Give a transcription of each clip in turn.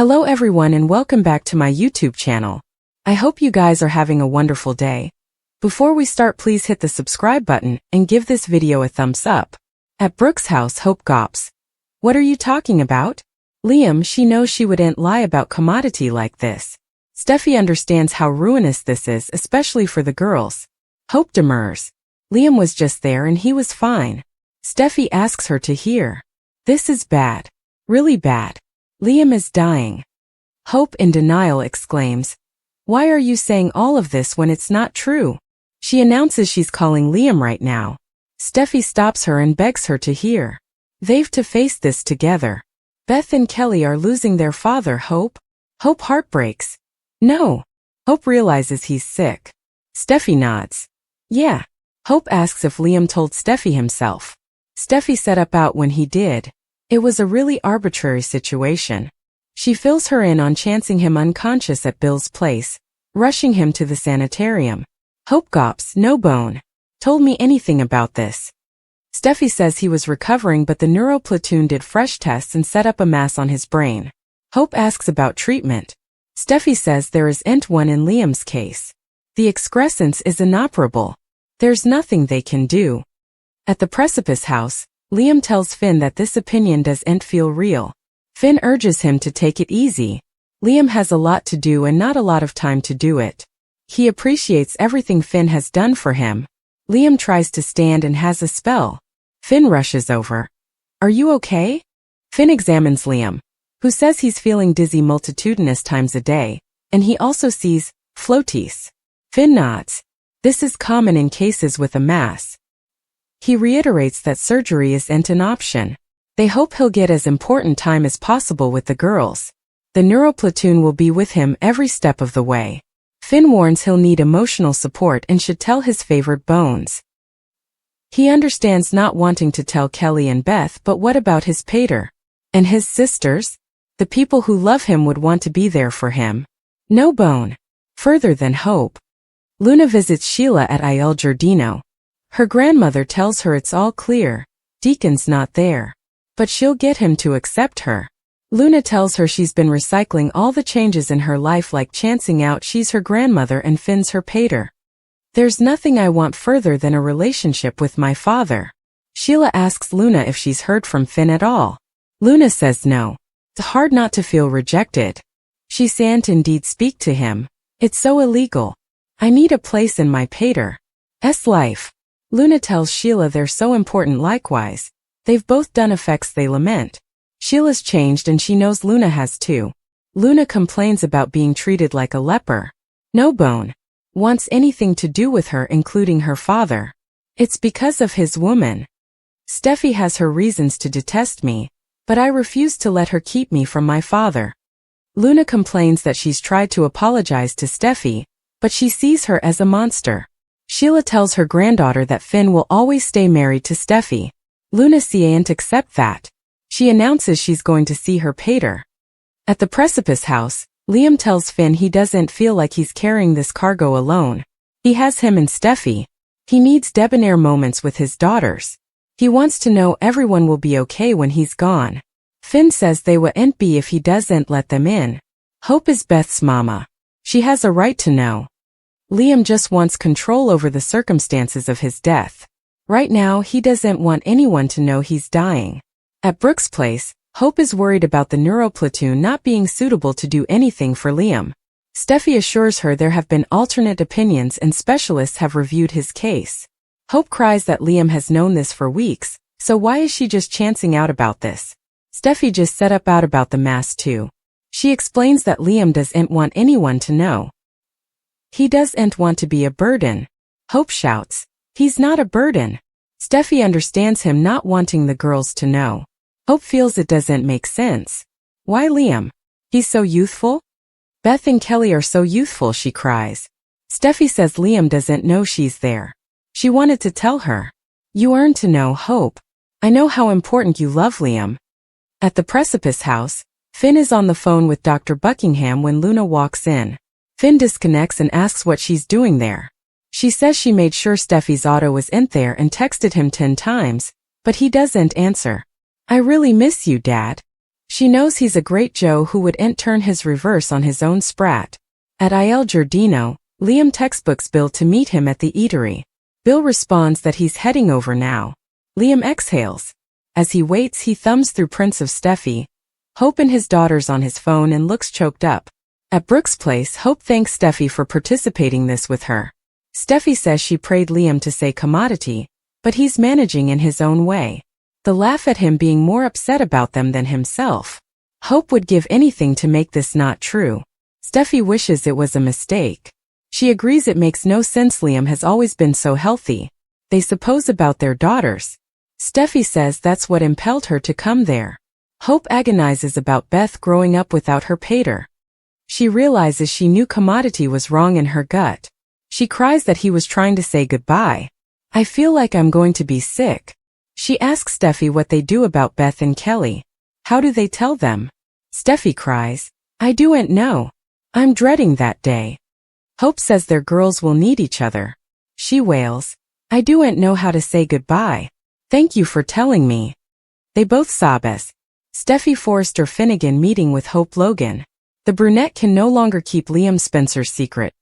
Hello everyone and welcome back to my YouTube channel. I hope you guys are having a wonderful day. Before we start, please hit the subscribe button and give this video a thumbs up. At Brooke's house, Hope gops. What are you talking about? Liam, she knows she wouldn't lie about commodity like this. Steffy understands how ruinous this is, especially for the girls. Hope demurs. Liam was just there and he was fine. Steffy asks her to hear. This is bad. Really bad. Liam is dying. Hope, in denial, exclaims, "Why are you saying all of this when it's not true?" She announces she's calling Liam right now. Steffy stops her and begs her to hear. They've to face this together. Beth and Kelly are losing their father, Hope. Hope heartbreaks. No. Hope realizes he's sick. Steffy nods. Yeah. Hope asks if Liam told Steffy himself. Steffy set up out when he did. It was a really arbitrary situation. She fills her in on chancing him unconscious at Bill's place, rushing him to the sanitarium. Hope gops, no bone. Told me anything about this. Steffy says he was recovering, but the neuro platoon did fresh tests and set up a mass on his brain. Hope asks about treatment. Steffy says there isn't one in Liam's case. The excrescence is inoperable. There's nothing they can do. At the Precipice house, Liam tells Finn that this opinion doesn't feel real. Finn urges him to take it easy. Liam has a lot to do and not a lot of time to do it. He appreciates everything Finn has done for him. Liam tries to stand and has a spell. Finn rushes over. Are you okay? Finn examines Liam, who says he's feeling dizzy multitudinous times a day, and he also sees floaties. Finn nods. This is common in cases with a mass. He reiterates that surgery isn't an option. They hope he'll get as important time as possible with the girls. The neuro platoon will be with him every step of the way. Finn warns he'll need emotional support and should tell his favorite bones. He understands not wanting to tell Kelly and Beth, but what about his pater? And his sisters? The people who love him would want to be there for him. No bone. Further than Hope. Luna visits Sheila at Il Giardino. Her grandmother tells her it's all clear. Deacon's not there. But she'll get him to accept her. Luna tells her she's been recycling all the changes in her life, like chancing out she's her grandmother and Finn's her pater. There's nothing I want further than a relationship with my father. Sheila asks Luna if she's heard from Finn at all. Luna says no. It's hard not to feel rejected. She can't indeed speak to him. It's so illegal. I need a place in my pater's life. Luna tells Sheila they're so important likewise. They've both done effects they lament. Sheila's changed and she knows Luna has too. Luna complains about being treated like a leper. No bone wants anything to do with her, including her father. It's because of his woman. Steffy has her reasons to detest me, but I refuse to let her keep me from my father. Luna complains that she's tried to apologize to Steffy, but she sees her as a monster. Sheila tells her granddaughter that Finn will always stay married to Steffy. Luna can't accept that. She announces she's going to see her pater. At the Precipice house, Liam tells Finn he doesn't feel like he's carrying this cargo alone. He has him and Steffy. He needs debonair moments with his daughters. He wants to know everyone will be okay when he's gone. Finn says they wouldn't be if he doesn't let them in. Hope is Beth's mama. She has a right to know. Liam just wants control over the circumstances of his death. Right now, he doesn't want anyone to know he's dying. At Brooke's place, Hope is worried about the neuro platoon not being suitable to do anything for Liam. Steffy assures her there have been alternate opinions and specialists have reviewed his case. Hope cries that Liam has known this for weeks, so why is she just chancing out about this? Steffy just set up out about the mass too. She explains that Liam doesn't want anyone to know. He doesn't want to be a burden. Hope shouts, he's not a burden. Steffy understands him not wanting the girls to know. Hope feels it doesn't make sense. Why Liam? He's so youthful? Beth and Kelly are so youthful, she cries. Steffy says Liam doesn't know she's there. She wanted to tell her. You earned to know, Hope. I know how important you love Liam. At the Precipice house, Finn is on the phone with Dr. Buckingham when Luna walks in. Finn disconnects and asks what she's doing there. She says she made sure Steffy's auto was in there and texted him 10 times, but he doesn't answer. I really miss you, Dad. She knows he's a great Joe who wouldn't turn his reverse on his own sprat. At Il Giardino, Liam textbooks Bill to meet him at the eatery. Bill responds that he's heading over now. Liam exhales. As he waits, he thumbs through prints of Steffy, Hope and his daughters on his phone and looks choked up. At Brooke's place, Hope thanks Steffy for participating this with her. Steffy says she prayed Liam to say commodity, but he's managing in his own way. They laugh at him being more upset about them than himself. Hope would give anything to make this not true. Steffy wishes it was a mistake. She agrees it makes no sense. Liam has always been so healthy. They suppose about their daughters. Steffy says that's what impelled her to come there. Hope agonizes about Beth growing up without her pater. She realizes she knew commodity was wrong in her gut. She cries that he was trying to say goodbye. I feel like I'm going to be sick. She asks Steffy what they do about Beth and Kelly. How do they tell them? Steffy cries, I don't know. I'm dreading that day. Hope says their girls will need each other. She wails, I don't know how to say goodbye. Thank you for telling me. They both sob as Steffy Forrester Finnegan meeting with Hope Logan. The brunette can no longer keep Liam Spencer's secret,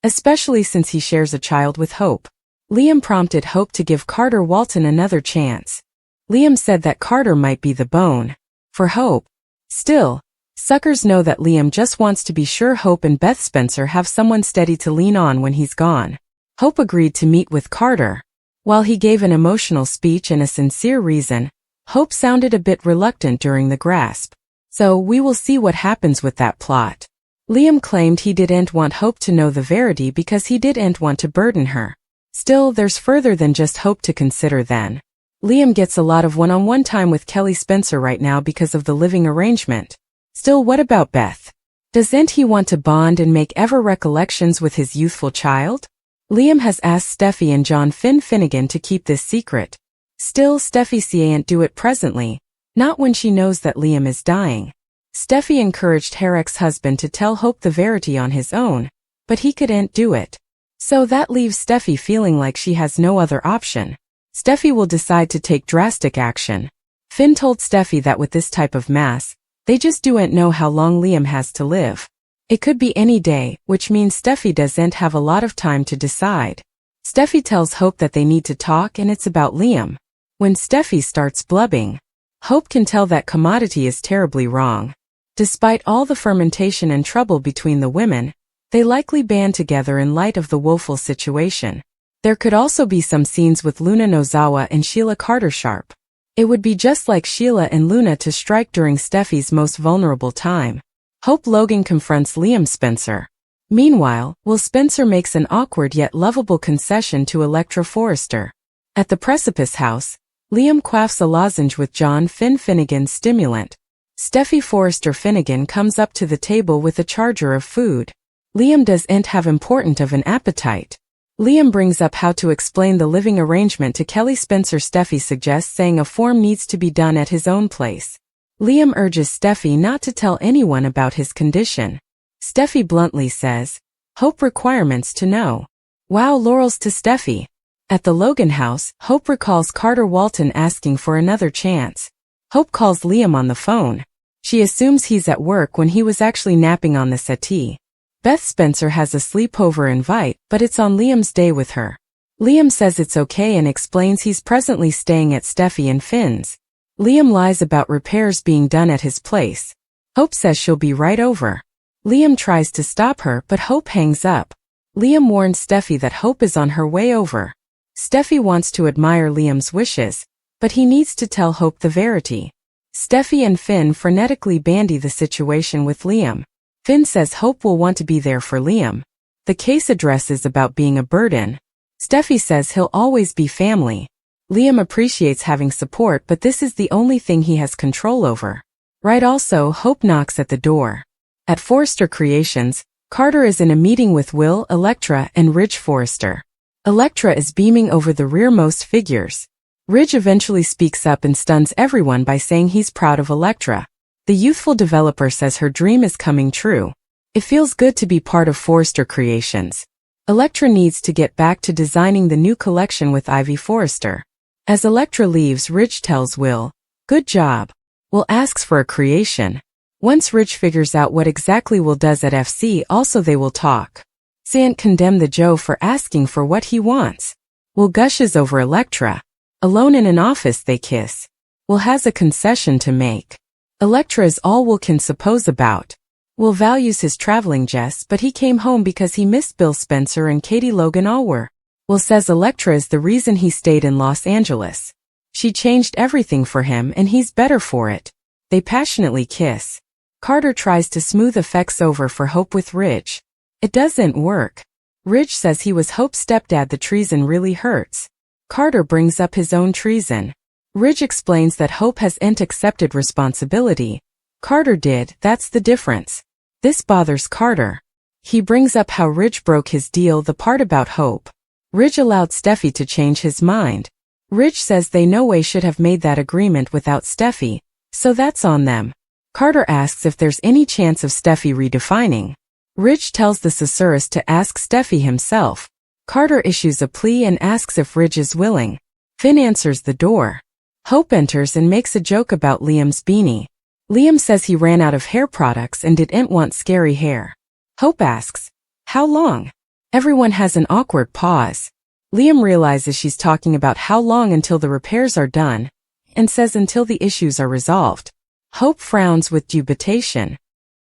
especially since he shares a child with Hope. Liam prompted Hope to give Carter Walton another chance. Liam said that Carter might be the bone for Hope. Still, suckers know that Liam just wants to be sure Hope and Beth Spencer have someone steady to lean on when he's gone. Hope agreed to meet with Carter. While he gave an emotional speech and a sincere reason, Hope sounded a bit reluctant during the grasp. So we will see what happens with that plot. Liam claimed he didn't want Hope to know the verity because he didn't want to burden her. Still, there's further than just Hope to consider then. Liam gets a lot of one-on-one time with Kelly Spencer right now because of the living arrangement. Still, what about Beth? Doesn't he want to bond and make ever recollections with his youthful child? Liam has asked Steffy and John Finnegan to keep this secret. Still, Steffy can't do it presently, not when she knows that Liam is dying. Steffy encouraged her ex-husband to tell Hope the verity on his own, but he couldn't do it. So that leaves Steffy feeling like she has no other option. Steffy will decide to take drastic action. Finn told Steffy that with this type of mass, they just don't know how long Liam has to live. It could be any day, which means Steffy doesn't have a lot of time to decide. Steffy tells Hope that they need to talk and it's about Liam. When Steffy starts blubbing, Hope can tell that commodity is terribly wrong. Despite all the fermentation and trouble between the women, they likely band together in light of the woeful situation. There could also be some scenes with Luna Nozawa and Sheila Carter-Sharp. It would be just like Sheila and Luna to strike during Steffy's most vulnerable time. Hope Logan confronts Liam Spencer. Meanwhile, Will Spencer makes an awkward yet lovable concession to Electra Forrester. At the Precipice House, Liam quaffs a lozenge with John Finnegan's stimulant. Steffy Forrester Finnegan comes up to the table with a charger of food. Liam doesn't have important of an appetite. Liam brings up how to explain the living arrangement to Kelly Spencer. Steffy suggests saying a form needs to be done at his own place. Liam urges Steffy not to tell anyone about his condition. Steffy bluntly says, Hope requirements to know. Wow, laurels to Steffy. At the Logan house, Hope recalls Carter Walton asking for another chance. Hope calls Liam on the phone. She assumes he's at work when he was actually napping on the settee. Beth Spencer has a sleepover invite, but it's on Liam's day with her. Liam says it's okay and explains he's presently staying at Steffy and Finn's. Liam lies about repairs being done at his place. Hope says she'll be right over. Liam tries to stop her, but Hope hangs up. Liam warns Steffy that Hope is on her way over. Steffy wants to admire Liam's wishes, but he needs to tell Hope the verity. Steffy and Finn frenetically bandy the situation with Liam. Finn says Hope will want to be there for Liam. The case address is about being a burden. Steffy says he'll always be family. Liam appreciates having support, but this is the only thing he has control over. Right. Also, Hope knocks at the door. At Forrester Creations, Carter is in a meeting with Will, Electra, and Ridge Forrester. Electra is beaming over the rearmost figures. Ridge eventually speaks up and stuns everyone by saying he's proud of Electra. The youthful developer says her dream is coming true. It feels good to be part of Forrester Creations. Electra needs to get back to designing the new collection with Ivy Forrester. As Electra leaves, Ridge tells Will, "Good job." Will asks for a creation. Once Ridge figures out what exactly Will does at FC, also they will talk. Sant condemn the Joe for asking for what he wants. Will gushes over Elektra. Alone in an office they kiss. Will has a concession to make. Elektra is all Will can suppose about. Will values his traveling Jess, but he came home because he missed Bill Spencer and Katie Logan Allwer. Will says Elektra is the reason he stayed in Los Angeles. She changed everything for him and he's better for it. They passionately kiss. Carter tries to smooth effects over for Hope with Ridge. It doesn't work. Ridge says he was Hope's stepdad. The treason really hurts. Carter brings up his own treason. Ridge explains that Hope hasn't accepted responsibility. Carter did, that's the difference. This bothers Carter. He brings up how Ridge broke his deal, the part about Hope. Ridge allowed Steffy to change his mind. Ridge says they no way should have made that agreement without Steffy, so that's on them. Carter asks if there's any chance of Steffy redefining. Ridge tells the susurrus to ask Steffy himself. Carter issues a plea and asks if Ridge is willing. Finn answers the door. Hope enters and makes a joke about Liam's beanie. Liam says he ran out of hair products and didn't want scary hair. Hope asks, "How long?" Everyone has an awkward pause. Liam realizes she's talking about how long until the repairs are done, and says until the issues are resolved. Hope frowns with dubitation.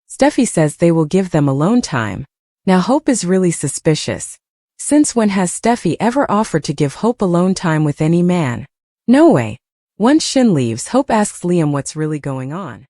Steffy says they will give them alone time. Now Hope is really suspicious. Since when has Steffy ever offered to give Hope alone time with any man? No way. Once Shin leaves, Hope asks Liam what's really going on.